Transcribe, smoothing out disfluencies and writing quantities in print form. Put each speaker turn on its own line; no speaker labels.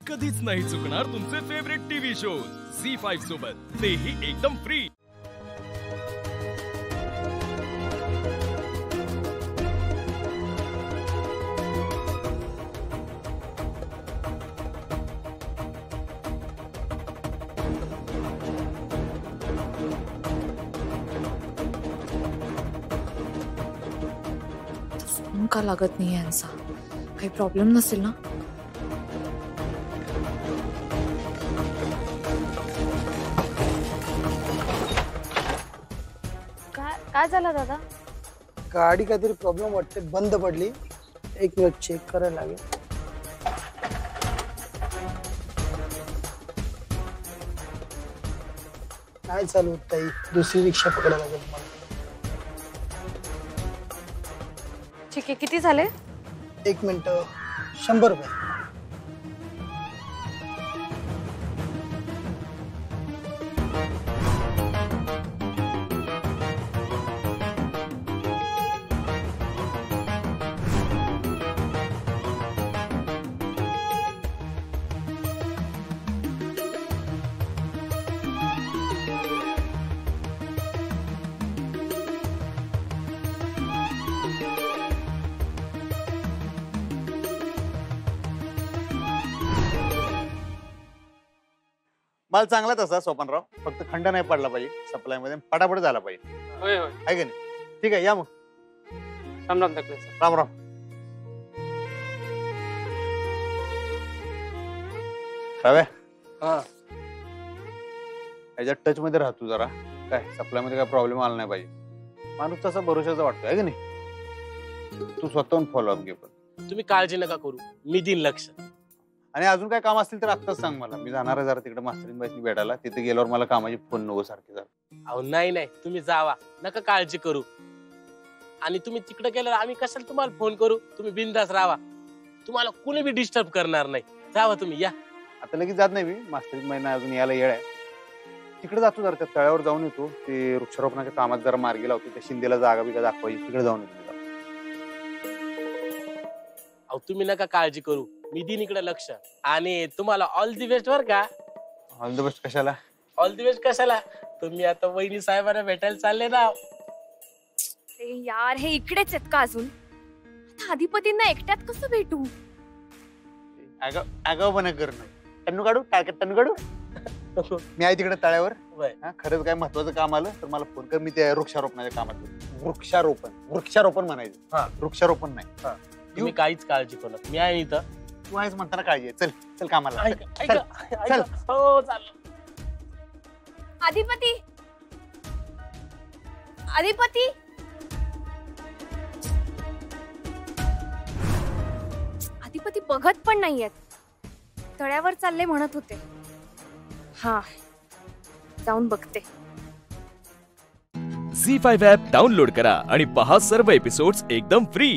कधीच नाही चुकणार तुमचे फेवरेट टीव्ही शोज झी5 सोबत, तेही एकदम फ्री।
फोन का लागत नाही यांचा? काही प्रॉब्लेम नसेल ना?
काय झालं दादा?
गाडी काहीतरी प्रॉब्लेम वाटते, बंद पडली। एक वेळ चेक करायला लागेल। काय चालू ताई? दुसरी रिक्षा पकडायला लागेल मला।
ठीक आहे, किती झाले?
1 मिनिट, 100 रुपये।
माल चांगला तसा सोपानराव, फक्त खंड नाही पडला पाहिजे, सप्लाय मध्ये पटापट झाला पाहिजे।
होय होय,
आहे का नाही? ठीक आहे, या मग।
राम राम तकले सर।
राम राम। राव्या,
हा
याच्या टच मध्ये राहतो जरा, काय सप्लाय मध्ये काय प्रॉब्लेम आला नाही पाहिजे। माणूस तसा भरोशाचा वाटतो, आहे का नाही? तू स्वतःहून फॉलोअप घे, पण
तुम्ही काळजी नका करू, मी देईन लक्ष।
आणि अजून काय काम असतील तर आत्ताच सांग मला, मी जाणार आहे जरा तिकडे मास्तरीन बाईसनी भेटायला। तिथे गेल्यावर मला कामाची फोन नको सारखे जरा।
अहो नाही नाही, तुम्ही जावा, नका काळजी करू। आणि तुम्ही तिकडे गेल्यावर आम्ही कशाला तुम्हाला फोन करू? तुम्ही बिंदास राहा, तुम्हाला कुणी बी डिस्टर्ब करणार नाही। जावा तुम्ही, या।
आता लगेच जात नाही मी, मास्तरीन बाईंना अजून यायला येळ आहे। तिकडे जातो जरा, त्या तळ्यावर जाऊन येतो, ते वृक्षारोपणाच्या कामात जरा मार्गी लावतो, त्या शिंदेला जागा बिगा दाखवायची, तिकडे जाऊन येतो।
अहो तुम्ही नका काळजी करू, मी देईन इकडे लक्ष। आणि तुम्हाला ऑल दी बेस्ट बर का?
ऑल द बेस्ट कशाला?
ऑल दी बेस्ट कशाला? तुम्ही आता वहिनी साहेबांना भेटायला चालले ना।
अरे यार, हे इकडेच आहेत का अजून? आता अधिपतींना एकट्यात कसं भेटू?
आगाऊपणा करणं, टन्नू काढू काय? टन्नू काढू? मी आहे तिकडे तळ्यावर। खरंच काय महत्वाचं काम आलं तर मला फोन कर, मी त्या वृक्षारोपणाच्या कामात। वृक्षारोपण म्हणायचं, वृक्षारोपण नाही।
तुम्ही काहीच काळजी करू नका, मी आहे इथं।
तू आहेस म्हणताना काळजी आहे। चल चल कामाला,
चल चल। हो चालेल।
अधिपती, अधिपती, अधिपती बघत पण नाहीयेत, तळ्यावर चालले म्हणत होते। हा, जाऊन बघते।
झी5 ॲप डाउनलोड करा आणि पहा सर्व एपिसोड्स एकदम फ्री।